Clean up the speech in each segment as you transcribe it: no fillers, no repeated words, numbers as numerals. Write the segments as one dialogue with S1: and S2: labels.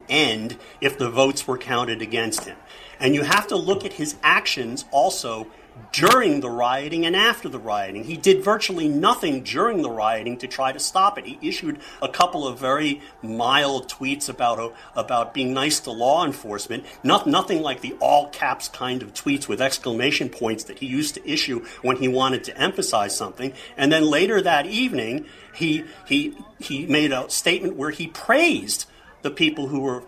S1: end if the votes were counted against him. And you have to look at his actions also during the rioting and after the rioting. He did virtually nothing during the rioting to try to stop it. He issued a couple of very mild tweets about being nice to law enforcement, nothing like the all caps kind of tweets with exclamation points that he used to issue when he wanted to emphasize something. And then later that evening, he made a statement where he praised the people who were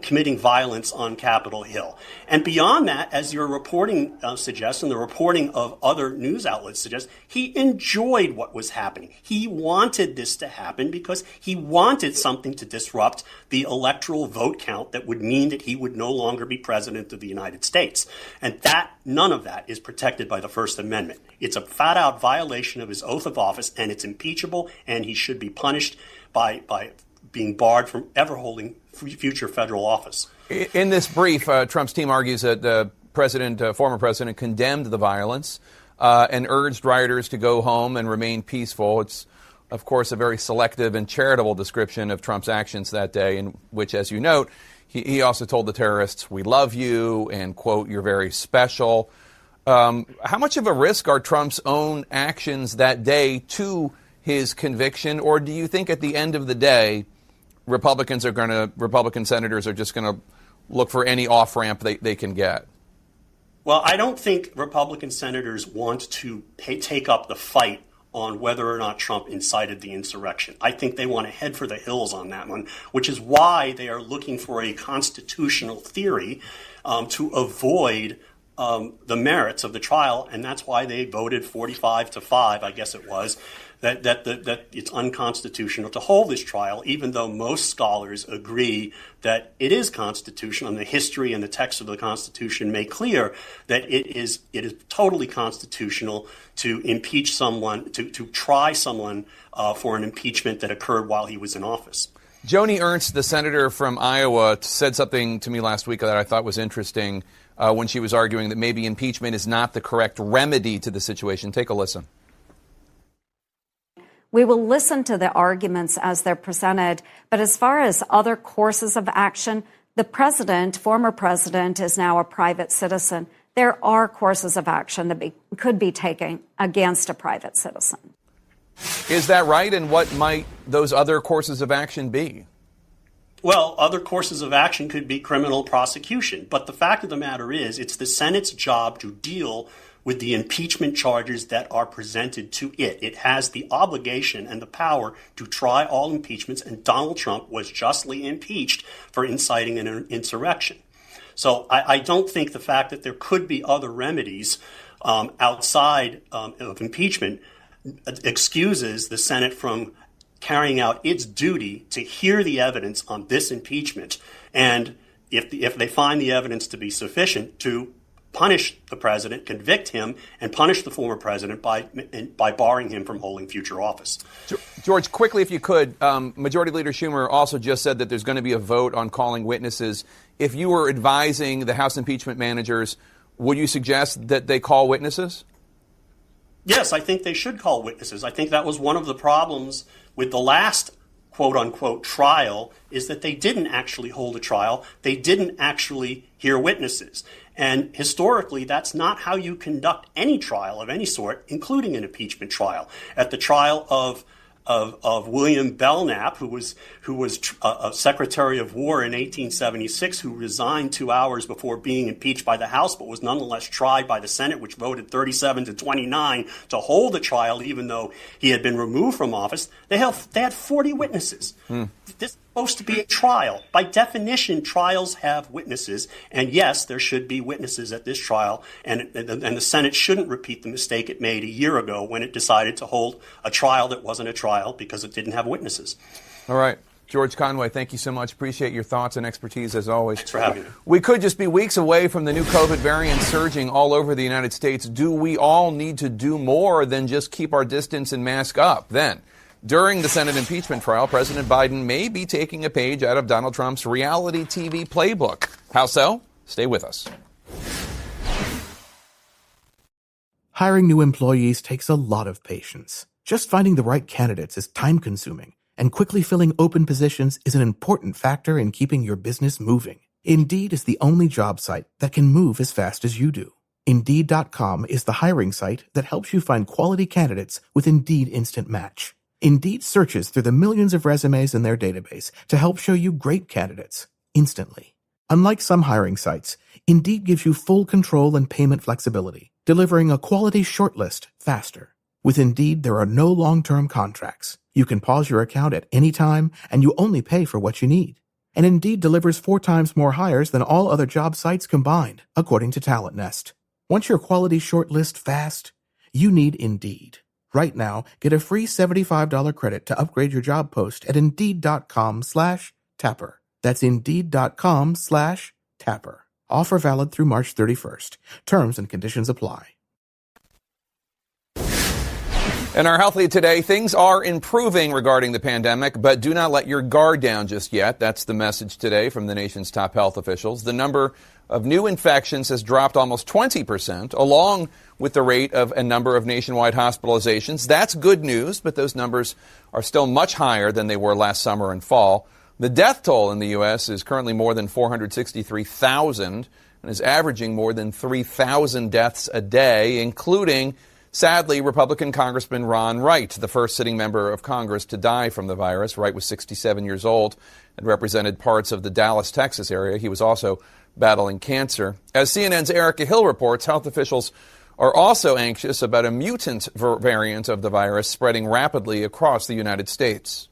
S1: committing violence on Capitol Hill. And beyond that, as your reporting suggests, and the reporting of other news outlets suggests, he enjoyed what was happening. He wanted this to happen because he wanted something to disrupt the electoral vote count that would mean that he would no longer be president of the United States. And none of that is protected by the First Amendment. It's a flat-out violation of his oath of office, and it's impeachable, and he should be punished by being barred from ever holding future federal office.
S2: In this brief, Trump's team argues that the former president, condemned the violence and urged rioters to go home and remain peaceful. It's, of course, a very selective and charitable description of Trump's actions that day, in which, as you note, he also told the terrorists, "We love you," and, quote, "You're very special." How much of a risk are Trump's own actions that day to his conviction, or do you think at the end of the day, Republican senators are just going to look for any off-ramp they can get?
S1: Well, I don't think Republican senators want to take up the fight on whether or not Trump incited the insurrection. I think they want to head for the hills on that one, which is why they are looking for a constitutional theory to avoid the merits of the trial, and that's why they voted 45-5, I guess it was, that it's unconstitutional to hold this trial, even though most scholars agree that it is constitutional, and the history and the text of the Constitution make clear that it is totally constitutional to impeach someone, to try someone for an impeachment that occurred while he was in office.
S2: Joni Ernst, the senator from Iowa, said something to me last week that I thought was interesting when she was arguing that maybe impeachment is not the correct remedy to the situation. Take a listen.
S3: We will listen to the arguments as they're presented, but as far as other courses of action, the president, former president, is now a private citizen. There are courses of action that could be taken against a private citizen.
S2: Is that right? And what might those other courses of action be?
S1: Well, other courses of action could be criminal prosecution. But the fact of the matter is, it's the Senate's job to deal with the impeachment charges that are presented to it. It has the obligation and the power to try all impeachments, and Donald Trump was justly impeached for inciting an insurrection. So I don't think the fact that there could be other remedies outside of impeachment excuses the Senate from carrying out its duty to hear the evidence on this impeachment, and if they find the evidence to be sufficient, to punish the president, convict him, and punish the former president by barring him from holding future office.
S2: George, quickly, if you could, Majority Leader Schumer also just said that there's going to be a vote on calling witnesses. If you were advising the House impeachment managers, would you suggest that they call witnesses?
S1: Yes, I think they should call witnesses. I think that was one of the problems with the last quote-unquote trial, is that they didn't actually hold a trial. They didn't actually hear witnesses. And historically, that's not how you conduct any trial of any sort, including an impeachment trial. At the trial of William Belknap, who was a Secretary of War in 1876, who resigned 2 hours before being impeached by the House, but was nonetheless tried by the Senate, which voted 37-29 to hold the trial, even though he had been removed from office. They had 40 witnesses. This is supposed to be a trial. By definition, trials have witnesses, and yes, there should be witnesses at this trial, and the Senate shouldn't repeat the mistake it made a year ago when it decided to hold a trial that wasn't a trial because it didn't have witnesses.
S2: All right. George Conway, thank you so much. Appreciate your thoughts and expertise as always.
S1: Thanks for having me.
S2: We could just be weeks away from the new COVID variant surging all over the United States. Do we all need to do more than just keep our distance and mask up? Then, during the Senate impeachment trial, President Biden may be taking a page out of Donald Trump's reality TV playbook. How so? Stay with us.
S4: Hiring new employees takes a lot of patience. Just finding the right candidates is time-consuming, and quickly filling open positions is an important factor in keeping your business moving. Indeed is the only job site that can move as fast as you do. Indeed.com is the hiring site that helps you find quality candidates with Indeed Instant Match. Indeed searches through the millions of resumes in their database to help show you great candidates instantly. Unlike some hiring sites, Indeed gives you full control and payment flexibility, delivering a quality shortlist faster. With Indeed, there are no long-term contracts. You can pause your account at any time, and you only pay for what you need. And Indeed delivers 4 times more hires than all other job sites combined, according to Talent Nest. Want your quality shortlist fast? You need Indeed. Right now, get a free $75 credit to upgrade your job post at Indeed.com/Tapper. That's Indeed.com/Tapper. Offer valid through March 31st. Terms and conditions apply.
S2: In our Health Lead today, things are improving regarding the pandemic, but do not let your guard down just yet. That's the message today from the nation's top health officials. The number of new infections has dropped almost 20%, along with the rate of a number of nationwide hospitalizations. That's good news, but those numbers are still much higher than they were last summer and fall. The death toll in the U.S. is currently more than 463,000 and is averaging more than 3,000 deaths a day, including, sadly, Republican Congressman Ron Wright, the first sitting member of Congress to die from the virus. Wright was 67 years old and represented parts of the Dallas, Texas area. He was also battling cancer. As CNN's Erica Hill reports, health officials are also anxious about a mutant variant of the virus spreading rapidly across the United States.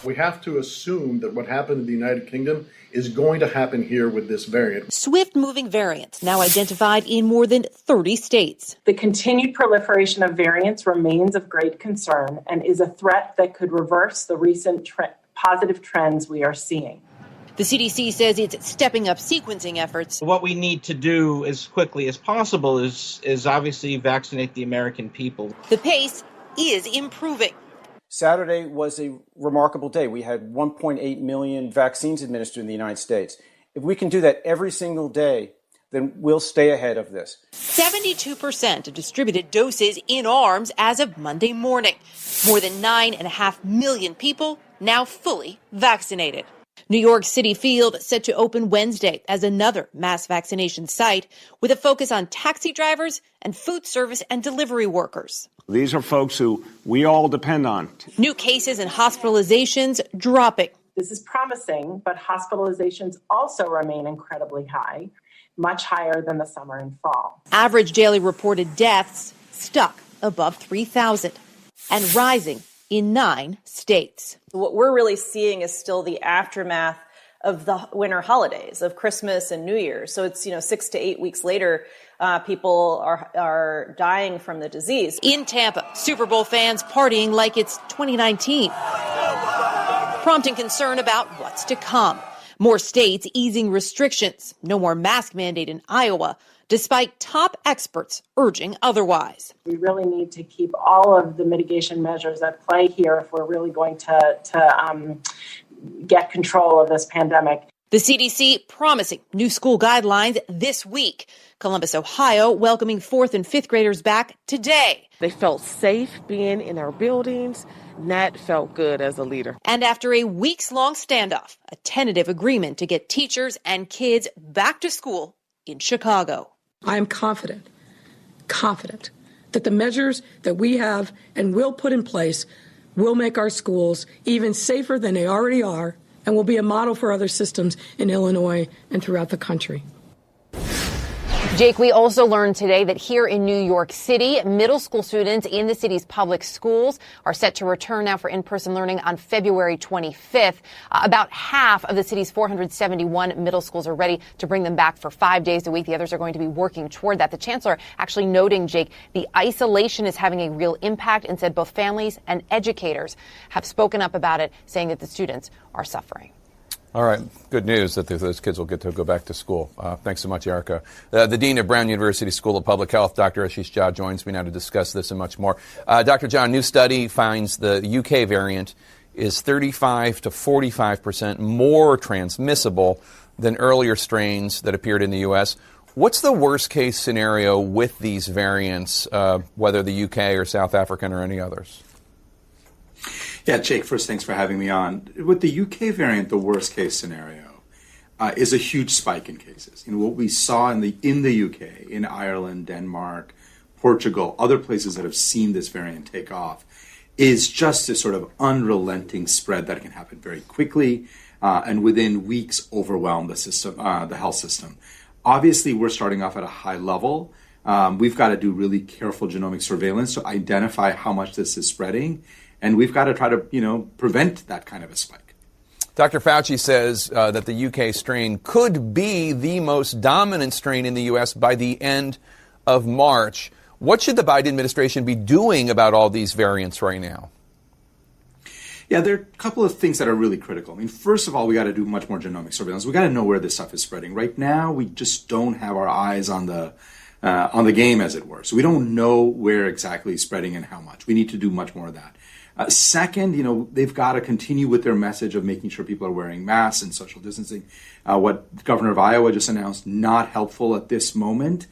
S5: We have to assume that what happened in the United Kingdom is going to happen here with this variant.
S6: Swift-moving variants now identified in more than 30 states.
S7: The continued proliferation of variants remains of great concern and is a threat that could reverse the recent positive trends we are seeing.
S6: The CDC says it's stepping up sequencing efforts.
S8: What we need to do as quickly as possible is obviously vaccinate the American people.
S6: The pace is improving.
S9: Saturday was a remarkable day. We had 1.8 million vaccines administered in the United States. If we can do that every single day, then we'll stay ahead of this.
S6: 72% of distributed doses in arms as of Monday morning. More than 9.5 million people now fully vaccinated. New York City Field set to open Wednesday as another mass vaccination site with a focus on taxi drivers and food service and delivery workers.
S10: These are folks who we all depend on.
S6: New cases and hospitalizations dropping.
S7: This is promising, but hospitalizations also remain incredibly high, much higher than the summer and fall.
S6: Average daily reported deaths stuck above 3,000 and rising in 9 states.
S11: What we're really seeing is still the aftermath of the winter holidays, of Christmas and New Year's. So it's, 6 to 8 weeks later, people are dying from the disease.
S6: In Tampa, Super Bowl fans partying like it's 2019, prompting concern about what's to come. More states easing restrictions. No more mask mandate in Iowa, despite top experts urging otherwise.
S7: We really need to keep all of the mitigation measures at play here if we're really going to get control of this pandemic.
S6: The CDC promising new school guidelines this week. Columbus, Ohio, welcoming 4th and 5th graders back today.
S12: They felt safe being in our buildings. That felt good as a leader.
S6: And after a weeks-long standoff, a tentative agreement to get teachers and kids back to school in Chicago.
S13: I am confident that the measures that we have and will put in place will make our schools even safer than they already are and will be a model for other systems in Illinois and throughout the country.
S14: Jake, we also learned today that here in New York City, middle school students in the city's public schools are set to return now for in-person learning on February 25th. About half of the city's 471 middle schools are ready to bring them back for 5 days a week. The others are going to be working toward that. The chancellor actually noting, Jake, the isolation is having a real impact and said both families and educators have spoken up about it, saying that the students are suffering.
S2: All right. Good news that those kids will get to go back to school. Thanks so much, Erica. The Dean of Brown University School of Public Health, Dr. Ashish Jha, joins me now to discuss this and much more. Dr. Jha, a new study finds the UK variant is 35 to 45% more transmissible than earlier strains that appeared in the U.S. What's the worst-case scenario with these variants, whether the UK or South African or any others?
S15: Yeah, Jake, first, thanks for having me on. With the UK variant, the worst case scenario is a huge spike in cases. What we saw in the UK, in Ireland, Denmark, Portugal, other places that have seen this variant take off, is just this sort of unrelenting spread that can happen very quickly and within weeks overwhelm the system, the health system. Obviously, we're starting off at a high level. We've got to do really careful genomic surveillance to identify how much this is spreading, and we've got to try to, prevent that kind of a spike.
S2: Dr. Fauci says that the UK strain could be the most dominant strain in the U.S. by the end of March. What should the Biden administration be doing about all these variants right now?
S15: Yeah, there are a couple of things that are really critical. First of all, we got to do much more genomic surveillance. We got to know where this stuff is spreading. Right now, we just don't have our eyes on the game, as it were. So we don't know where exactly it's spreading and how much. We need to do much more of that. Second, they've got to continue with their message of making sure people are wearing masks and social distancing. What the governor of Iowa just announced, not helpful at this moment.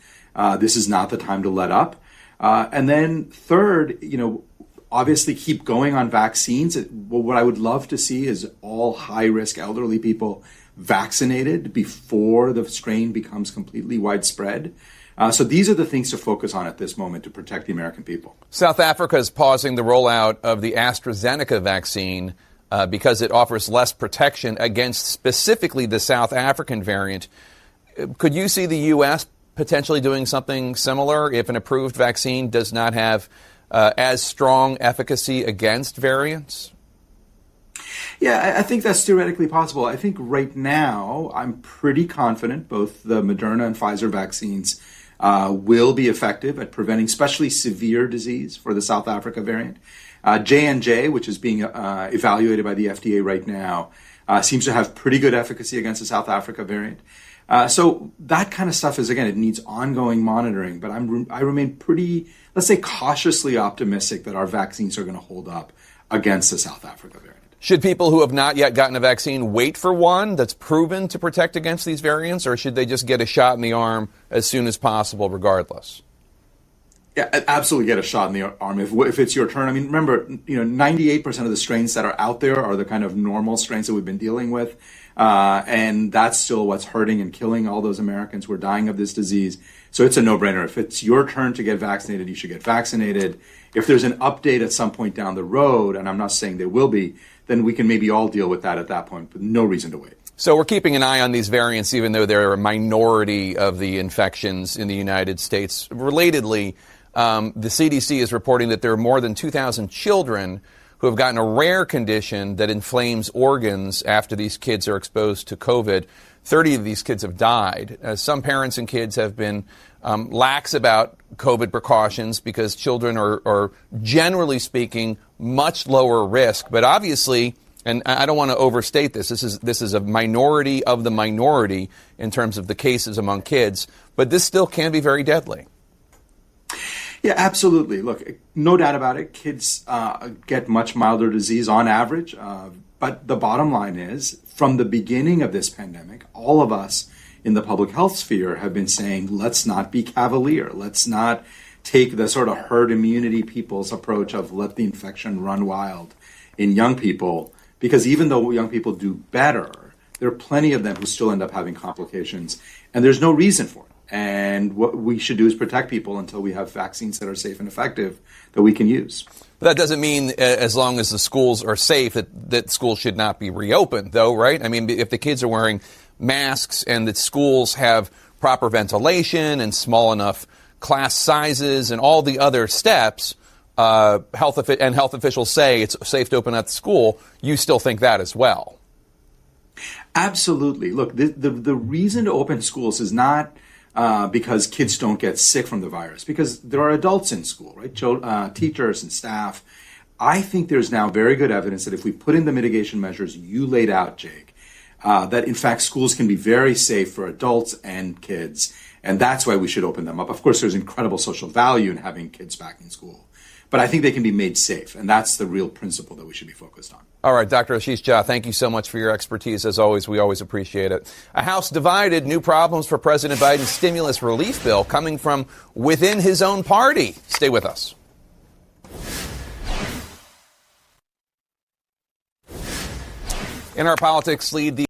S15: This is not the time to let up. And then third, obviously keep going on vaccines. What I would love to see is all high-risk elderly people vaccinated before the strain becomes completely widespread. So these are the things to focus on at this moment to protect the American people.
S2: South Africa is pausing the rollout of the AstraZeneca vaccine because it offers less protection against specifically the South African variant. Could you see the U.S. potentially doing something similar if an approved vaccine does not have as strong efficacy against variants?
S15: Yeah, I think that's theoretically possible. I think right now I'm pretty confident both the Moderna and Pfizer vaccines will be effective at preventing especially severe disease for the South Africa variant. J&J, which is being evaluated by the FDA right now, seems to have pretty good efficacy against the South Africa variant. So that kind of stuff it needs ongoing monitoring. But I remain pretty, let's say, cautiously optimistic that our vaccines are going to hold up against the South Africa variant.
S2: Should people who have not yet gotten a vaccine wait for one that's proven to protect against these variants, or should they just get a shot in the arm as soon as possible regardless?
S15: Yeah, absolutely get a shot in the arm if it's your turn. Remember, 98% of the strains that are out there are the kind of normal strains that we've been dealing with. And that's still what's hurting and killing all those Americans who are dying of this disease. So it's a no-brainer. If it's your turn to get vaccinated, you should get vaccinated. If there's an update at some point down the road, and I'm not saying there will be, then we can maybe all deal with that at that point, but no reason to wait.
S2: So we're keeping an eye on these variants, even though they're a minority of the infections in the United States. Relatedly, the CDC is reporting that there are more than 2,000 children who have gotten a rare condition that inflames organs after these kids are exposed to COVID. 30 of these kids have died. Some parents and kids have been lax about COVID precautions because children are generally speaking, much lower risk. But obviously, and I don't want to overstate this, this is a minority of the minority in terms of the cases among kids, but this still can be very deadly.
S15: Yeah, absolutely. Look, no doubt about it. Kids get much milder disease on average. But the bottom line is, from the beginning of this pandemic, all of us in the public health sphere have been saying, let's not be cavalier. Let's not take the sort of herd immunity people's approach of let the infection run wild in young people. Because even though young people do better, there are plenty of them who still end up having complications. And there's no reason for it. And what we should do is protect people until we have vaccines that are safe and effective that we can use.
S2: But that doesn't mean as long as the schools are safe that schools should not be reopened, though, right? If the kids are wearing masks and that schools have proper ventilation and small enough class sizes and all the other steps, health officials say it's safe to open at the school, you still think that as well?
S15: Absolutely. Look, the reason to open schools is not because kids don't get sick from the virus, because there are adults in school, right? Teachers and staff. I think there's now very good evidence that if we put in the mitigation measures you laid out, Jake, that in fact schools can be very safe for adults and kids. And that's why we should open them up. Of course, there's incredible social value in having kids back in school. But I think they can be made safe. And that's the real principle that we should be focused on.
S2: All right, Dr. Ashish Jha, thank you so much for your expertise. As always, we always appreciate it. A House divided, new problems for President Biden's stimulus relief bill coming from within his own party. Stay with us. In our politics lead, the